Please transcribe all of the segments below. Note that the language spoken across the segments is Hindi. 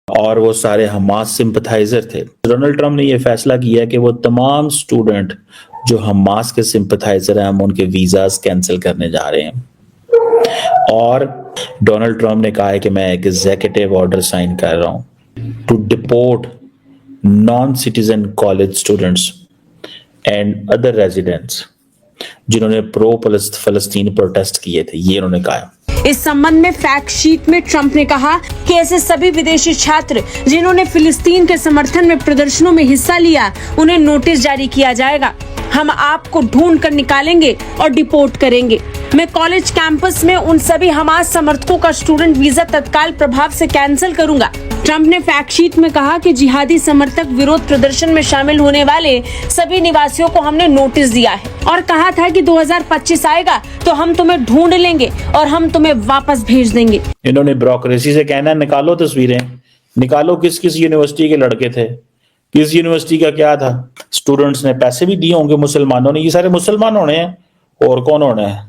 और वो सारे हमास सिंपथाइजर थे। डोनाल्ड ट्रंप ने ये फैसला किया कि वो तमाम स्टूडेंट जो हमास के सिंपथाइजर हैं हम उनके वीजास कैंसिल करने जा रहे हैं। और डोनाल्ड ट्रंप ने कहा है कि मैं एक एग्जीक्यूटिव ऑर्डर साइन कर रहा हूं to deport non citizen college students and other residents जिन्होंने प्रो फलस्तीन प्रोटेस्ट किए थे, ये उन्होंने कहा। इस संबंध में फैक्ट शीट में ट्रंप ने कहा कि ऐसे सभी विदेशी छात्र जिन्होंने फिलिस्तीन के समर्थन में प्रदर्शनों में हिस्सा लिया उन्हें नोटिस जारी किया जाएगा। हम आपको ढूंढ कर निकालेंगे और डिपोर्ट करेंगे। मैं कॉलेज कैंपस में उन सभी हमास समर्थकों का स्टूडेंट वीजा तत्काल प्रभाव से कैंसिल करूंगा। ट्रंप ने फैक्ट शीट में कहा कि जिहादी समर्थक विरोध प्रदर्शन में शामिल होने वाले सभी निवासियों को हमने नोटिस दिया है और कहा था कि 2025 आएगा तो हम तुम्हें ढूंढ लेंगे और हम तुम्हें वापस भेज देंगे। इन्होंने ब्यूरोक्रेसी से कहना है निकालो तस्वीरें, निकालो किस किस यूनिवर्सिटी के लड़के थे, किस यूनिवर्सिटी का क्या था। स्टूडेंट्स ने पैसे भी दिए होंगे, मुसलमानों ने, ये सारे मुसलमान होने हैं और कौन होना है।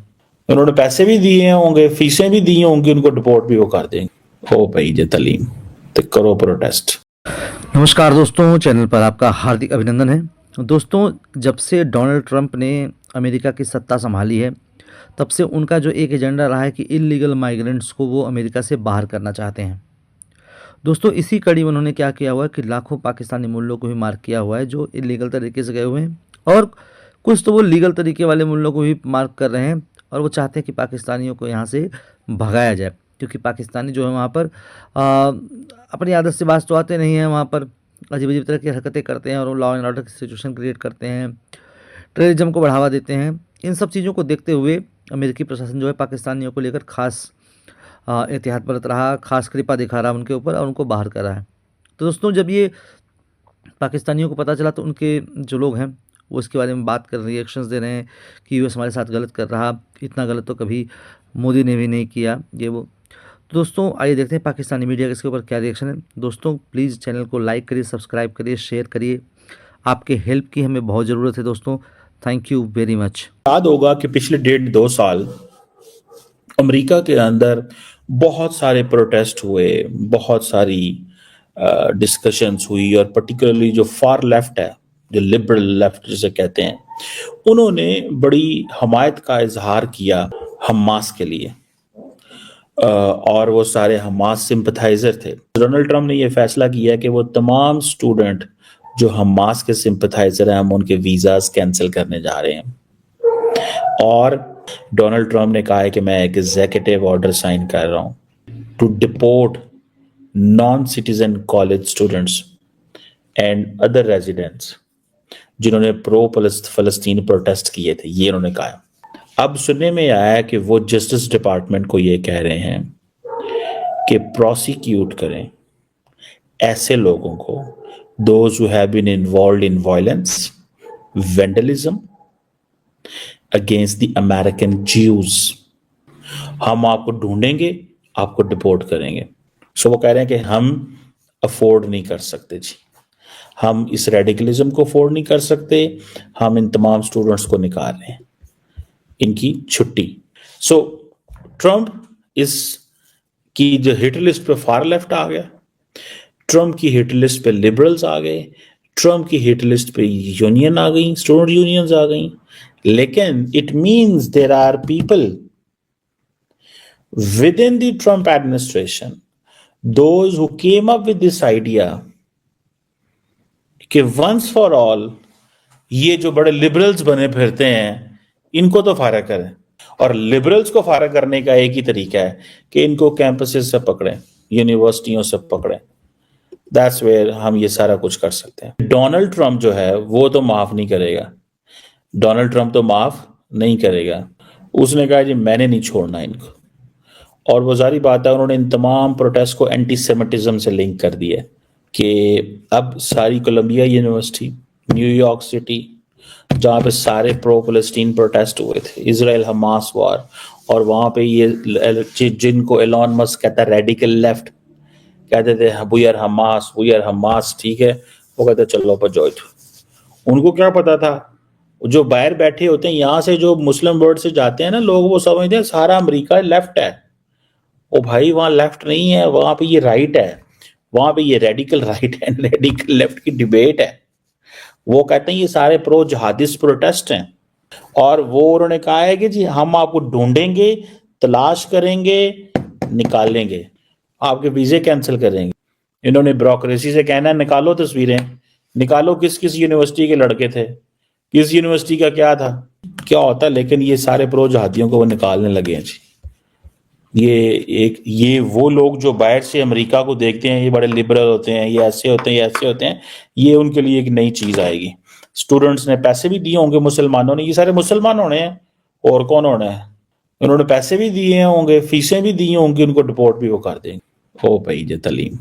उन्होंने पैसे भी दिए होंगे, फीसें भी दी होंगी, उनको डिपोर्ट भी वो कर देंगे। ओ भाई जे तलीम तो करो प्रोटेस्ट। नमस्कार दोस्तों, चैनल पर आपका हार्दिक अभिनंदन है। दोस्तों, जब से डोनाल्ड ट्रंप ने अमेरिका की सत्ता संभाली है तब से उनका जो एक एजेंडा रहा है कि इलीगल माइग्रेंट्स को वो अमेरिका से बाहर करना चाहते हैं। दोस्तों, इसी कड़ी में उन्होंने क्या किया हुआ है कि लाखों पाकिस्तानी मुल्लों को भी मार्क किया हुआ है जो इलीगल तरीके से गए हुए हैं, और कुछ तो वो लीगल तरीके वाले मुल्लों को भी मार्क कर रहे हैं और वो चाहते हैं कि पाकिस्तानियों को यहाँ से भगाया जाए, क्योंकि पाकिस्तानी जो है वहाँ पर अपनी आदत से बाज तो आते नहीं हैं, वहाँ पर अजीब अजीब तरह की हरकतें करते हैं और वो लॉ एंड ऑर्डर की सिचुएशन क्रिएट करते हैं, टेररिज्म को बढ़ावा देते हैं। इन सब चीज़ों को देखते हुए अमेरिकी प्रशासन जो है पाकिस्तानियों को लेकर खास एहतियात बरत रहा, खास कृपा दिखा रहा उनके ऊपर और उनको बाहर कर रहा है। तो दोस्तों, जब ये पाकिस्तानियों को पता चला तो उनके जो लोग हैं वो इसके बारे में बात कर रिएक्शंस दे रहे हैं कि यूएस हमारे साथ गलत कर रहा, इतना गलत तो कभी मोदी ने भी नहीं किया, ये वो। तो दोस्तों, आइए देखते हैं पाकिस्तानी मीडिया के इसके ऊपर क्या रिएक्शन है। दोस्तों, प्लीज़ चैनल को लाइक करिए, सब्सक्राइब करिए, शेयर करिए। आपके हेल्प की हमें बहुत ज़रूरत है दोस्तों। Thank you very much. याद होगा कि पिछले 1.5-2 साल अमेरिका के अंदर बहुत सारे प्रोटेस्ट हुए, बहुत सारी डिस्कशंस हुई, और पर्टिकुलरली जो फार लेफ्ट है, जो लिबरल लेफ्ट जिसे कहते हैं, उन्होंने बड़ी हमायत का इजहार किया हमास के लिए, और वो सारे हमास सिंपथाइजर थे। डोनाल्ड ट्रंप ने ये फैसला किया कि वो तमाम स्टूडेंट जो हमास के सिंपथाइजर हैं हम उनके वीजास कैंसिल करने जा रहे हैं। और डोनाल्ड ट्रंप ने कहा है कि मैं एक एग्जीक्यूटिव ऑर्डर साइन कर रहा हूं to deport non citizen college students and other residents जिन्होंने प्रो फलस्तीन प्रोटेस्ट किए थे, ये उन्होंने कहा। अब सुनने में आया कि वो जस्टिस डिपार्टमेंट को ये कह रहे हैं कि प्रोसिक्यूट करें ऐसे लोगों को, those who have been involved in violence, vandalism against the American Jews. हम आपको ढूंढेंगे, आपको डिपोर्ट करेंगे। सो वो कह रहे हैं कि हम अफोर्ड नहीं कर सकते जी, हम इस रेडिकलिज्म को अफोर्ड नहीं कर सकते, हम इन तमाम स्टूडेंट्स को निकाल रहे हैं, इनकी छुट्टी। सो ट्रंप इस की जो हिट लिस्ट पे फार लेफ्ट आ गया, ट्रंप की हिट लिस्ट पे लिबरल्स आ गए, ट्रंप की हिट लिस्ट पे यूनियन आ गई, स्टूडेंट यूनियंस आ गई। लेकिन it means there are people within the Trump administration, those who came up with this idea कि वंस फॉर ऑल ये जो बड़े लिबरल्स बने फिरते हैं इनको तो फारा करें। और लिबरल्स को फारा करने का एक ही तरीका है कि इनको कैंपसेस से पकड़ें, यूनिवर्सिटियों से पकड़ें। दैट्स वेयर हम ये सारा कुछ कर सकते हैं। डोनाल्ड ट्रंप जो है वो तो माफ नहीं करेगा, डोनाल्ड ट्रंप तो माफ नहीं करेगा। उसने कहा जी मैंने नहीं छोड़ना इनको, और वो जारी बात है उन्होंने इन तमाम प्रोटेस्ट को एंटीसेमिटिज्म से लिंक कर दिया कि अब सारी कोलंबिया यूनिवर्सिटी, न्यूयॉर्क सिटी, जहाँ पे सारे प्रो फलस्तीन प्रोटेस्ट हुए थे, इजराइल हमास वार, और वहाँ पे ये जिनको एलॉन मस्क कहता है रेडिकल लेफ्ट, कहते थे वी आर हमास, ठीक है, वो कहते चलो पर जॉइट। उनको क्या पता था, जो बाहर बैठे होते हैं यहाँ से, जो मुस्लिम वर्ल्ड से जाते हैं ना लोग, वो समझते हैं सारा अमेरिका लेफ्ट है। ओ भाई वहाँ लेफ्ट नहीं है, वहाँ पे ये राइट है। वहां पे ये radical right and radical left की डिबेट है। वो कहते हैं ये सारे प्रो जिहादिस्ट प्रोटेस्ट हैं, और वो उन्होंने कहा है कि जी हम आपको ढूंढेंगे, तलाश करेंगे, निकालेंगे, आपके वीजे कैंसिल करेंगे। इन्होंने ब्यूरोक्रेसी से कहना है निकालो तस्वीरें, निकालो किस किस यूनिवर्सिटी के लड़के थे, किस यूनिवर्सिटी का क्या था, क्या होता। लेकिन ये सारे प्रो जिहादियों को वो निकालने लगे हैं जी। ये वो लोग जो बाहर से अमेरिका को देखते हैं, ये बड़े लिबरल होते हैं, ये ऐसे होते हैं, ये ऐसे होते हैं, ये उनके लिए एक नई चीज आएगी। स्टूडेंट्स ने पैसे भी दिए होंगे, मुसलमानों ने, ये सारे मुसलमान होने हैं और कौन होना है, उन्होंने पैसे भी दिए होंगे, फीसें भी दी होंगी, उनको डिपोर्ट भी वो कर देंगे। ओ भाई जे तलीम,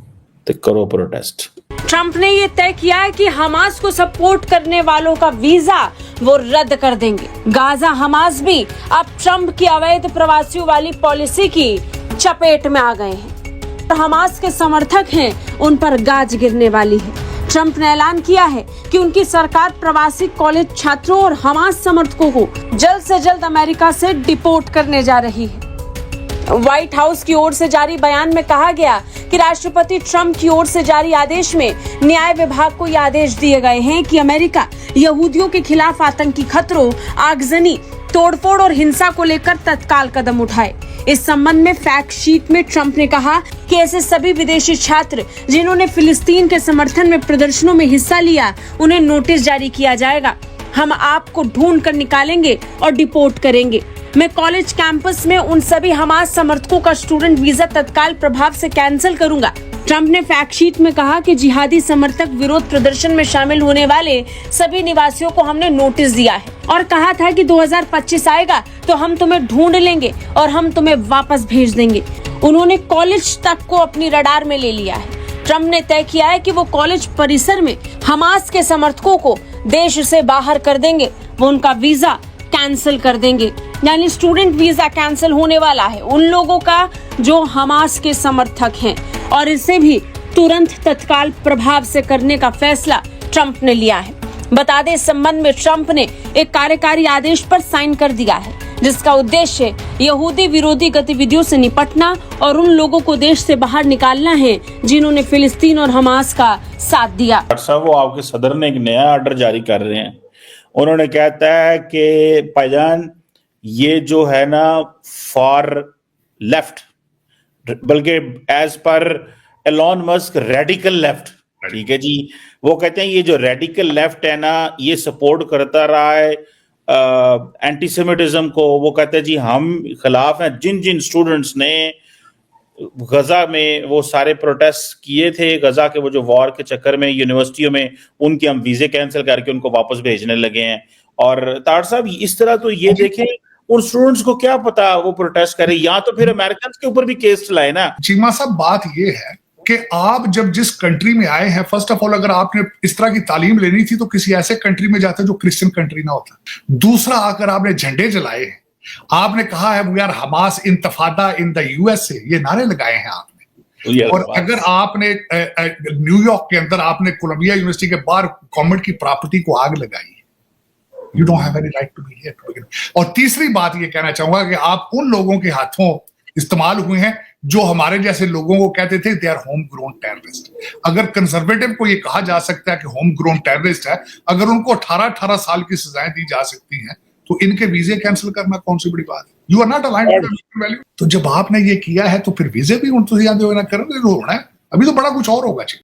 तो करो प्रोटेस्ट। ट्रंप ने ये तय किया है कि हमास को सपोर्ट करने वालों का वीजा वो रद्द कर देंगे। गाजा हमास भी अब ट्रंप की अवैध प्रवासियों वाली पॉलिसी की चपेट में आ गए हैं। हमास के समर्थक हैं, उन पर गाज गिरने वाली है। ट्रंप ने ऐलान किया है कि उनकी सरकार प्रवासी कॉलेज छात्रों और हमास समर्थकों को जल्द से जल्द अमेरिका से डिपोर्ट करने जा रही है। व्हाइट हाउस की ओर से जारी बयान में कहा गया कि राष्ट्रपति ट्रंप की ओर से जारी आदेश में न्याय विभाग को ये आदेश दिए गए हैं कि अमेरिका यहूदियों के खिलाफ आतंकी खतरों, आगजनी, तोड़फोड़ और हिंसा को लेकर तत्काल कदम उठाए। इस संबंध में फैक्ट शीट में ट्रंप ने कहा कि ऐसे सभी विदेशी छात्र जिन्होंने फिलिस्तीन के समर्थन में प्रदर्शनों में हिस्सा लिया, उन्हें नोटिस जारी किया जाएगा। हम आपको ढूंढ कर निकालेंगे और डिपोर्ट करेंगे। मैं कॉलेज कैंपस में उन सभी हमास समर्थकों का स्टूडेंट वीजा तत्काल प्रभाव से कैंसिल करूंगा। ट्रंप ने फैक्ट शीट में कहा कि जिहादी समर्थक विरोध प्रदर्शन में शामिल होने वाले सभी निवासियों को हमने नोटिस दिया है और कहा था कि 2025 आएगा तो हम तुम्हें ढूंढ लेंगे और हम तुम्हें वापस भेज देंगे। उन्होंने कॉलेज तक को अपनी रडार में ले लिया है। ट्रंप ने तय किया है कि वो कॉलेज परिसर में हमास के समर्थकों को देश से बाहर कर देंगे, वो उनका वीजा कैंसिल कर देंगे। यानी स्टूडेंट वीजा कैंसिल होने वाला है उन लोगों का जो हमास के समर्थक हैं, और इसे भी तुरंत तत्काल प्रभाव से करने का फैसला ट्रंप ने लिया है। बता दें, इस संबंध में ट्रंप ने एक कार्यकारी आदेश पर साइन कर दिया है, जिसका उद्देश्य यहूदी विरोधी गतिविधियों से निपटना और उन लोगों को देश से बाहर निकालना है जिन्होंने फिलिस्तीन और हमास का साथ दिया। वो आपके सदर ने एक नया ऑर्डर जारी कर रहे हैं। उन्होंने कहता है कि भाईजान ये जो है ना फॉर लेफ्ट, बल्कि as per Elon Musk radical left, ठीक है जी। वो कहते हैं ये जो रेडिकल लेफ्ट है ना, ये सपोर्ट करता रहा है एंटीसेमिटिज्म को। वो कहते हैं जी हम खिलाफ हैं। जिन जिन स्टूडेंट्स ने गजा में वो सारे प्रोटेस्ट किए थे, गजा के वो जो वॉर के चक्कर में यूनिवर्सिटियों में, उनके हम वीजे कैंसिल करके उनको वापस भेजने लगे हैं। और तार साहब इस तरह तो ये देखें, उन स्टूडेंट्स को क्या पता वो प्रोटेस्ट करें, या तो फिर अमेरिकन के ऊपर भी केस चलाए ना। चीमा साहब, बात ये है कि आप जब जिस कंट्री में आए हैं, फर्स्ट ऑफ ऑल अगर आपने इस तरह की तालीम लेनी थी तो किसी ऐसे कंट्री में जाते जो क्रिश्चियन कंट्री ना होता। दूसरा, अगर आपने झंडे जलाए हैं, आपने कहा है we are Hamas intifada in the USA, ये नारे लगाए हैं आपने, और अगर आपने न्यूयॉर्क के अंदर आपने कोलंबिया यूनिवर्सिटी के बाहर गवर्नमेंट की प्रॉपर्टी को आग लगाई, you don't have any right to be here to begin. और तीसरी बात ये कहना चाहूंगा कि आप उन लोगों के हाथों इस्तेमाल हुए हैं जो हमारे जैसे लोगों को कहते थे they are home grown terrorist. अगर कंजर्वेटिव को ये कहा जा सकता है कि होम ग्रोन टेररिस्ट है, अगर उनको 18-18 साल की सजाएं दी जा सकती हैं, तो इनके वीजे कैंसिल करना कौन सी बड़ी बात है? You are not aligned with American value. तो जब आपने ये किया है तो फिर वीजे भी उनको याद होना करना होना है। अभी तो बड़ा कुछ और होगा।